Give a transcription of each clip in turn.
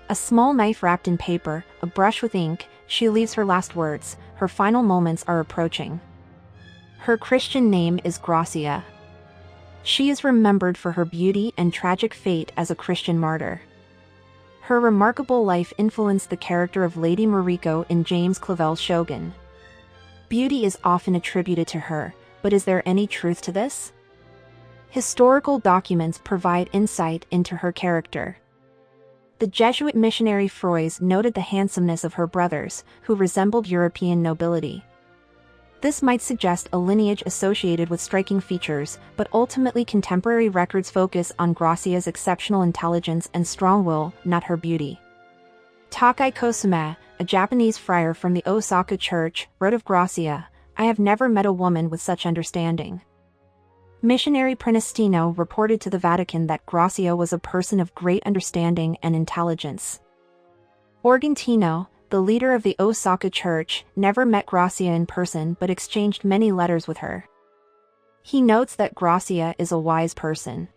A small knife wrapped in paper, a brush with ink, she leaves her last words. Her final moments are approaching. Her Christian name is Gracia. She is remembered for her beauty and tragic fate as a Christian martyr. Her remarkable life influenced the character of Lady Mariko in James Clavell's Shogun. Beauty is often attributed to her, but is there any truth to this? Historical documents provide insight into her character. The Jesuit missionary Froys noted the handsomeness of her brothers, who resembled European nobility. This might suggest a lineage associated with striking features, but ultimately contemporary records focus on Gracia's exceptional intelligence and strong will, not her beauty. Takai Kosume, a Japanese friar from the Osaka Church, wrote of Gracia, "I have never met a woman with such understanding." Missionary Prenestino reported to the Vatican that Gracia was a person of great understanding and intelligence. Organtino, the leader of the Osaka Church, never met Gracia in person but exchanged many letters with her. He notes that Gracia is a wise person.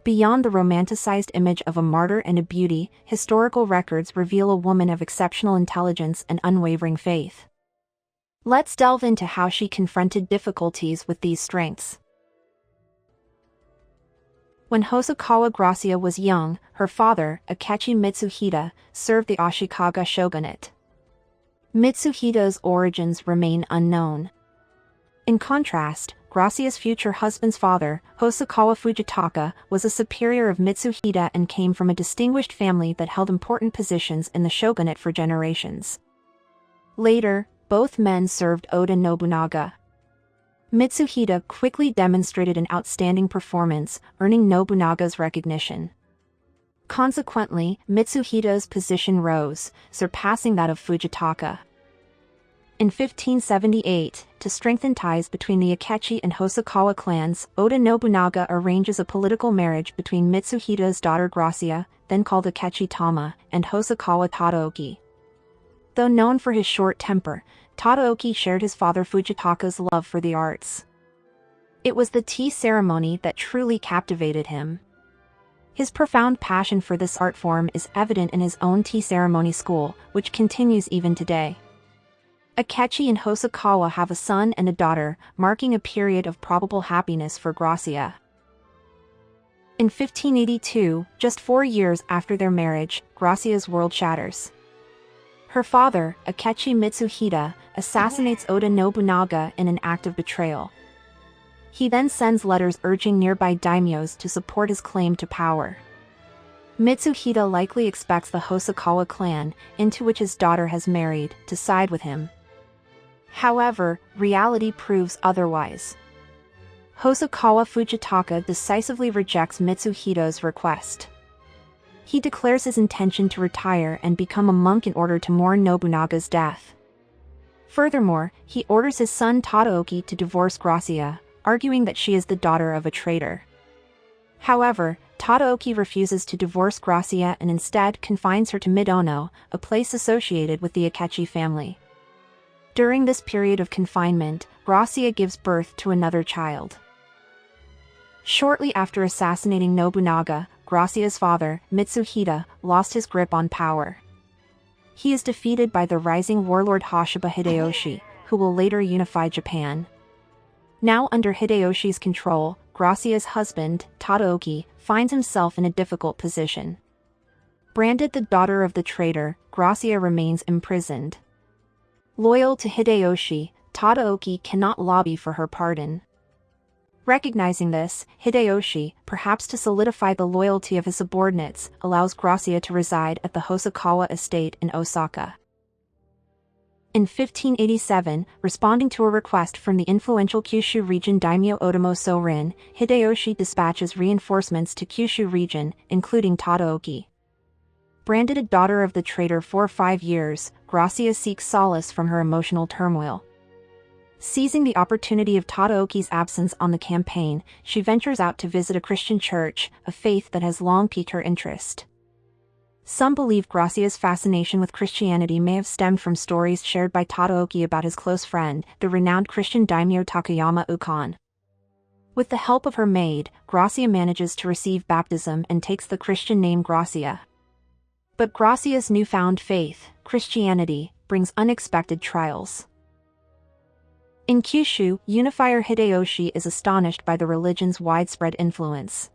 Beyond the romanticized image of a martyr and a beauty, historical records reveal a woman of exceptional intelligence and unwavering faith. Let's delve into how she confronted difficulties with these strengths. When Hosokawa Gracia was young, her father, Akechi Mitsuhide, served the Ashikaga shogunate. Mitsuhide's origins remain unknown. In contrast, Gracia's future husband's father, Hosokawa Fujitaka, was a superior of Mitsuhide and came from a distinguished family that held important positions in the shogunate for generations. Later, both men served Oda Nobunaga. Mitsuhide quickly demonstrated an outstanding performance, earning Nobunaga's recognition. Consequently, Mitsuhide's position rose, surpassing that of Fujitaka. In 1578, to strengthen ties between the Akechi and Hosokawa clans, Oda Nobunaga arranges a political marriage between Mitsuhide's daughter Gracia, then called Akechi Tama, and Hosokawa Tadaoki. Though known for his short temper, Tadaoki shared his father Fujitaka's love for the arts. It was the tea ceremony that truly captivated him. His profound passion for this art form is evident in his own tea ceremony school, which continues even today. Akechi and Hosokawa have a son and a daughter, marking a period of probable happiness for Gracia. In 1582, just 4 years after their marriage, Gracia's world shatters. Her father, Akechi Mitsuhide, assassinates Oda Nobunaga in an act of betrayal. He then sends letters urging nearby daimyos to support his claim to power. Mitsuhide likely expects the Hosokawa clan, into which his daughter has married, to side with him. However, reality proves otherwise. Hosokawa Fujitaka decisively rejects Mitsuhide's request. He declares his intention to retire and become a monk in order to mourn Nobunaga's death. Furthermore, he orders his son Tadaoki to divorce Gracia, arguing that she is the daughter of a traitor. However, Tadaoki refuses to divorce Gracia and instead confines her to Midono, a place associated with the Akechi family. During this period of confinement, Gracia gives birth to another child. Shortly after assassinating Nobunaga, Gracia's father, Mitsuhide, lost his grip on power. He is defeated by the rising warlord Hashiba Hideyoshi, who will later unify Japan. Now under Hideyoshi's control, Gracia's husband, Tadaoki, finds himself in a difficult position. Branded the daughter of the traitor, Gracia remains imprisoned. Loyal to Hideyoshi, Tadaoki cannot lobby for her pardon. Recognizing this, Hideyoshi, perhaps to solidify the loyalty of his subordinates, allows Gracia to reside at the Hosokawa estate in Osaka. In 1587, responding to a request from the influential Kyushu region daimyo Otomo Sorin, Hideyoshi dispatches reinforcements to Kyushu region, including Tadaoki. Branded a daughter of the traitor for 5 years, Gracia seeks solace from her emotional turmoil. Seizing the opportunity of Tadaoki's absence on the campaign, she ventures out to visit a Christian church, a faith that has long piqued her interest. Some believe Gracia's fascination with Christianity may have stemmed from stories shared by Tadaoki about his close friend, the renowned Christian daimyo Takayama Ukon. With the help of her maid, Gracia manages to receive baptism and takes the Christian name Gracia. But Gracia's newfound faith, Christianity, brings unexpected trials. In Kyushu, unifier Hideyoshi is astonished by the religion's widespread influence.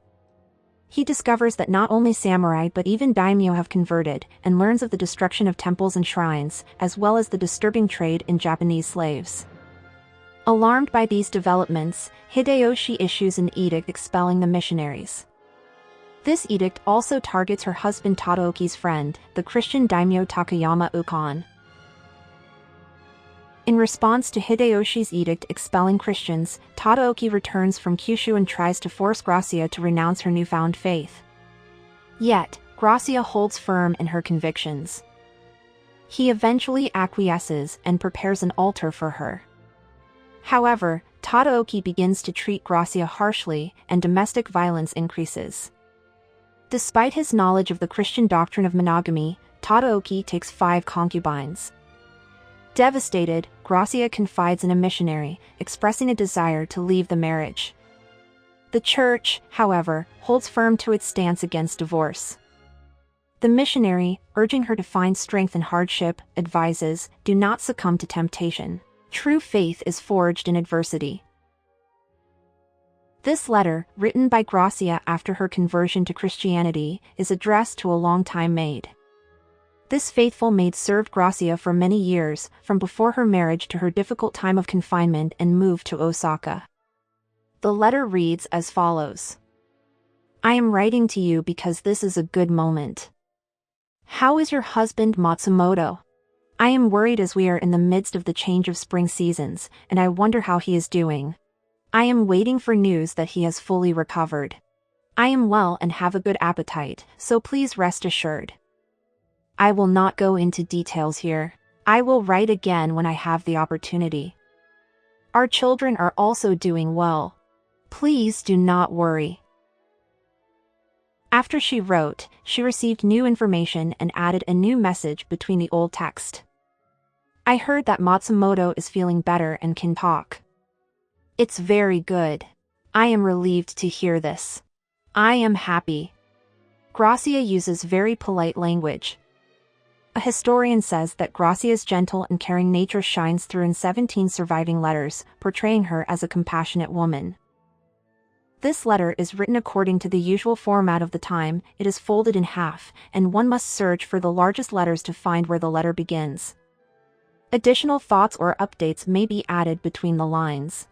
He discovers that not only samurai but even daimyo have converted, and learns of the destruction of temples and shrines, as well as the disturbing trade in Japanese slaves. Alarmed by these developments, Hideyoshi issues an edict expelling the missionaries. This edict also targets her husband Tadaoki's friend, the Christian daimyo Takayama Ukon. In response to Hideyoshi's edict expelling Christians, Tadaoki returns from Kyushu and tries to force Gracia to renounce her newfound faith. Yet, Gracia holds firm in her convictions. He eventually acquiesces and prepares an altar for her. However, Tadaoki begins to treat Gracia harshly, and domestic violence increases. Despite his knowledge of the Christian doctrine of monogamy, Tadaoki takes 5 concubines. Devastated, Gracia confides in a missionary, expressing a desire to leave the marriage. The church, however, holds firm to its stance against divorce. The missionary, urging her to find strength in hardship, advises, "Do not succumb to temptation. True faith is forged in adversity." This letter, written by Gracia after her conversion to Christianity, is addressed to a longtime maid. This faithful maid served Gracia for many years, from before her marriage to her difficult time of confinement and move to Osaka. The letter reads as follows. "I am writing to you because this is a good moment. How is your husband Matsumoto? I am worried as we are in the midst of the change of spring seasons, and I wonder how he is doing. I am waiting for news that he has fully recovered. I am well and have a good appetite, so please rest assured. I will not go into details here. I will write again when I have the opportunity. Our children are also doing well. Please do not worry." After she wrote, she received new information and added a new message between the old text. "I heard that Matsumoto is feeling better and can talk. It's very good. I am relieved to hear this. I am happy." Gracia uses very polite language. A historian says that Gracia's gentle and caring nature shines through in 17 surviving letters, portraying her as a compassionate woman. This letter is written according to the usual format of the time. It is folded in half, and one must search for the largest letters to find where the letter begins. Additional thoughts or updates may be added between the lines.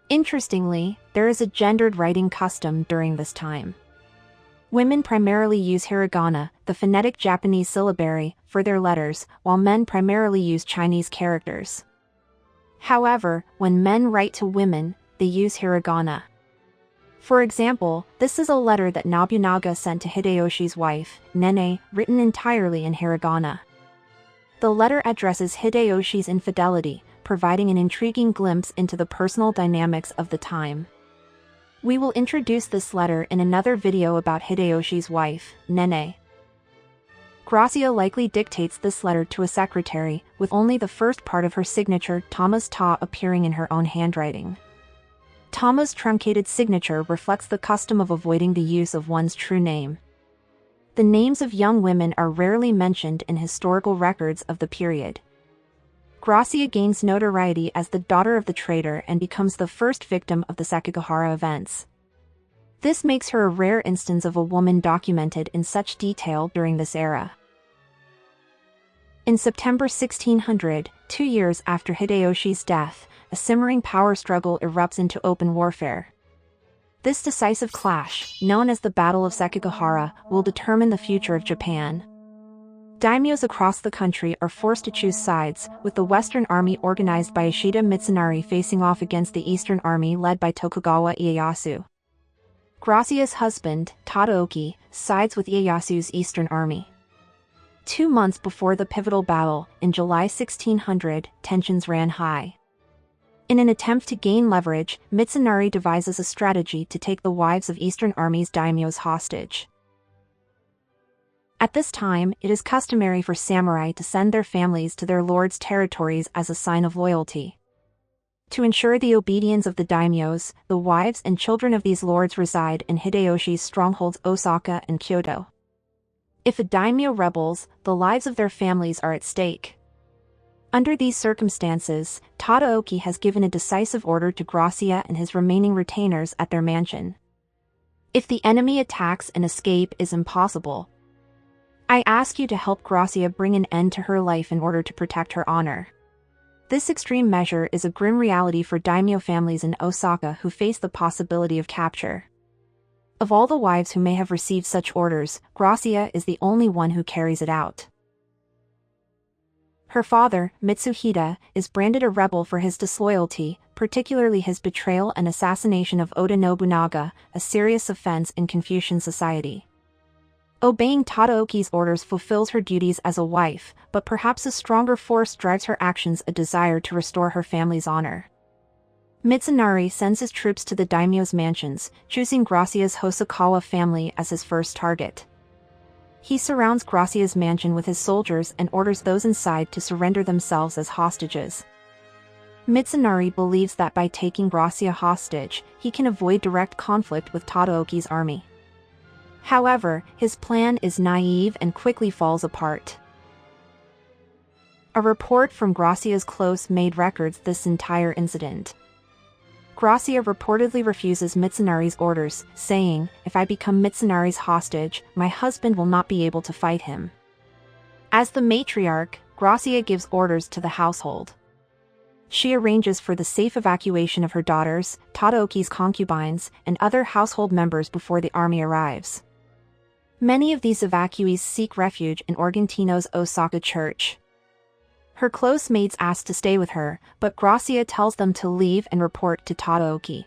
Interestingly, there is a gendered writing custom during this time. Women primarily use hiragana, the phonetic Japanese syllabary, for their letters, while men primarily use Chinese characters. However, when men write to women, they use hiragana. For example, this is a letter that Nobunaga sent to Hideyoshi's wife, Nene, written entirely in hiragana. The letter addresses Hideyoshi's infidelity, providing an intriguing glimpse into the personal dynamics of the time. We will introduce this letter in another video about Hideyoshi's wife, Nene. Gracia likely dictates this letter to a secretary, with only the first part of her signature, Tama's ta, appearing in her own handwriting. Tama's truncated signature reflects the custom of avoiding the use of one's true name. The names of young women are rarely mentioned in historical records of the period. Gracia gains notoriety as the daughter of the traitor and becomes the first victim of the sekigahara events. This makes her a rare instance of a woman documented in such detail during this era. In September 1600, 2 years after Hideyoshi's death, a simmering power struggle erupts into open warfare. This decisive clash, known as the Battle of Sekigahara, will determine the future of Japan. Daimyos across the country are forced to choose sides, with the Western Army organized by Ishida Mitsunari facing off against the Eastern Army led by Tokugawa Ieyasu. Gracia's husband, Tadaoki, sides with Ieyasu's Eastern Army. 2 months before the pivotal battle, in July 1600, tensions ran high. In an attempt to gain leverage, Mitsunari devises a strategy to take the wives of Eastern Army's daimyos hostage. At this time, it is customary for samurai to send their families to their lord's territories as a sign of loyalty. To ensure the obedience of the daimyos, the wives and children of these lords reside in Hideyoshi's strongholds Osaka and Kyoto. If a daimyo rebels, the lives of their families are at stake. Under these circumstances, Tadaoki has given a decisive order to Gracia and his remaining retainers at their mansion. If the enemy attacks and escape is impossible, I ask you to help Gracia bring an end to her life in order to protect her honor. This extreme measure is a grim reality for daimyo families in Osaka who face the possibility of capture. Of all the wives who may have received such orders, Gracia is the only one who carries it out. Her father, Mitsuhide, is branded a rebel for his disloyalty, particularly his betrayal and assassination of Oda Nobunaga, a serious offense in Confucian society. Obeying Tadaoki's orders fulfills her duties as a wife, but perhaps a stronger force drives her actions, a desire to restore her family's honor. Mitsunari sends his troops to the daimyo's mansions, choosing Gracia's Hosokawa family as his first target. He surrounds Gracia's mansion with his soldiers and orders those inside to surrender themselves as hostages. Mitsunari believes that by taking Gracia hostage, he can avoid direct conflict with Tadaoki's army. However, his plan is naive and quickly falls apart. A report from Gracia's close maid records this entire incident. Gracia reportedly refuses Mitsunari's orders, saying, "If I become Mitsunari's hostage, my husband will not be able to fight him." As the matriarch, Gracia gives orders to the household. She arranges for the safe evacuation of her daughters, Tadaoki's concubines, and other household members before the army arrives. Many of these evacuees seek refuge in Organtino's Osaka church. Her close maids ask to stay with her, but Gracia tells them to leave and report to Tadaoki.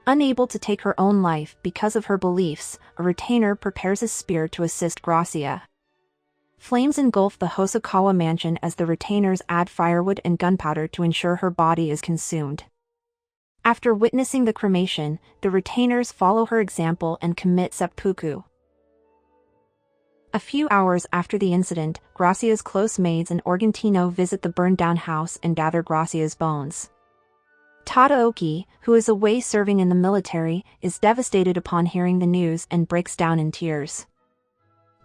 Unable to take her own life because of her beliefs, a retainer prepares a spear to assist Gracia. Flames engulf the Hosokawa mansion as the retainers add firewood and gunpowder to ensure her body is consumed. After witnessing the cremation, the retainers follow her example and commit seppuku. A few hours after the incident, Gracia's close maids and Organtino visit the burned-down house and gather Gracia's bones. Tadaoki, who is away serving in the military, is devastated upon hearing the news and breaks down in tears.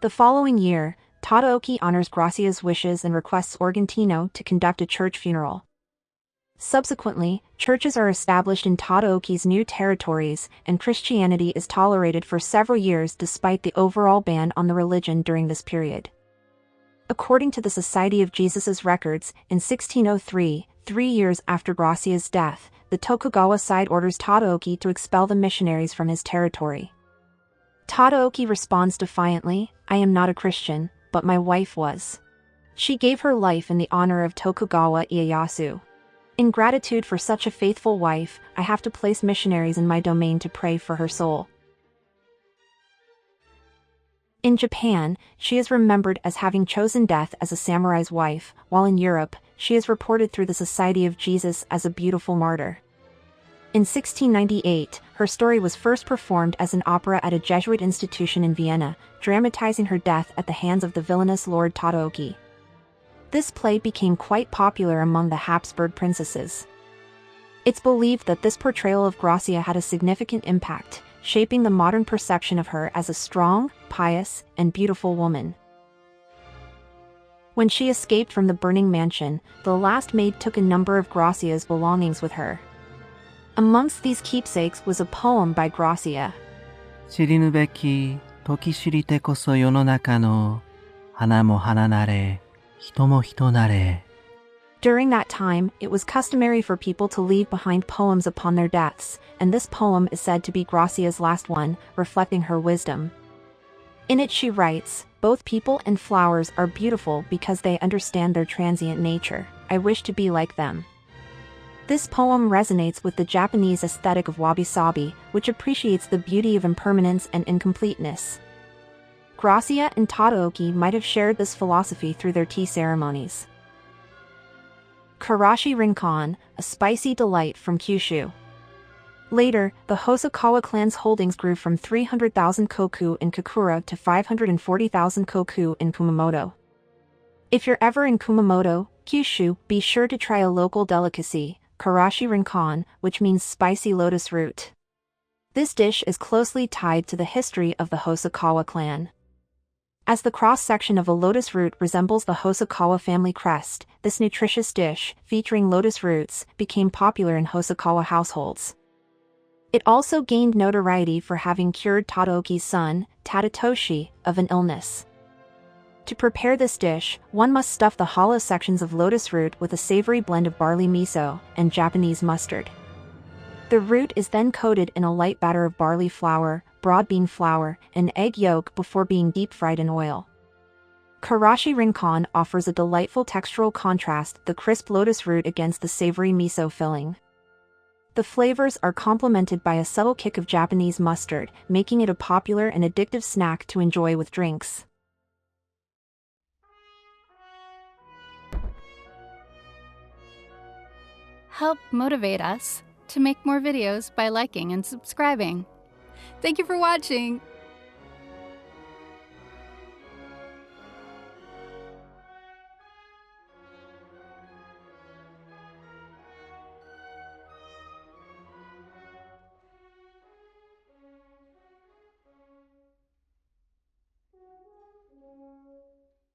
The following year, Tadaoki honors Gracia's wishes and requests Organtino to conduct a church funeral. Subsequently, churches are established in Tadaoki's new territories, and Christianity is tolerated for several years despite the overall ban on the religion during this period. According to the Society of Jesus' records, in 1603, 3 years after Gracia's death, the Tokugawa side orders Tadaoki to expel the missionaries from his territory. Tadaoki responds defiantly, "I am not a Christian, but my wife was. She gave her life in the honor of Tokugawa Ieyasu. In gratitude for such a faithful wife, I have to place missionaries in my domain to pray for her soul." In Japan, she is remembered as having chosen death as a samurai's wife, while in Europe, she is reported through the Society of Jesus as a beautiful martyr. In 1698, her story was first performed as an opera at a Jesuit institution in Vienna, dramatizing her death at the hands of the villainous Lord Tadaoki. This play became quite popular among the Habsburg princesses. It's believed that this portrayal of Gracia had a significant impact, shaping the modern perception of her as a strong, pious, and beautiful woman. When she escaped from the burning mansion, the last maid took a number of Gracia's belongings with her. Amongst these keepsakes was a poem by Gracia. 知りぬべき時知りてこそ世の中の花も花なれ During that time, it was customary for people to leave behind poems upon their deaths, and this poem is said to be Gracia's last one, reflecting her wisdom. In it she writes, "Both people and flowers are beautiful because they understand their transient nature. I wish to be like them." This poem resonates with the Japanese aesthetic of wabi-sabi, which appreciates the beauty of impermanence and incompleteness. Gracia and Tadaoki might have shared this philosophy through their tea ceremonies. Karashi Rincon, a spicy delight from Kyushu. Later, the Hosokawa clan's holdings grew from 300,000 koku in Kakura to 540,000 koku in Kumamoto. If you're ever in Kumamoto, Kyushu, be sure to try a local delicacy, Karashi Rincon, which means spicy lotus root. This dish is closely tied to the history of the Hosokawa clan. As the cross-section of a lotus root resembles the Hosokawa family crest, this nutritious dish, featuring lotus roots, became popular in Hosokawa households. It also gained notoriety for having cured Tadaoki's son, Tadatoshi, of an illness. To prepare this dish, one must stuff the hollow sections of lotus root with a savory blend of barley miso and Japanese mustard. The root is then coated in a light batter of barley flour, broad bean flour, and egg yolk before being deep-fried in oil. Karashi rincon offers a delightful textural contrast, the crisp lotus root against the savory miso filling. The flavors are complemented by a subtle kick of Japanese mustard, making it a popular and addictive snack to enjoy with drinks. Help motivate us to make more videos by liking and subscribing. Thank you for watching!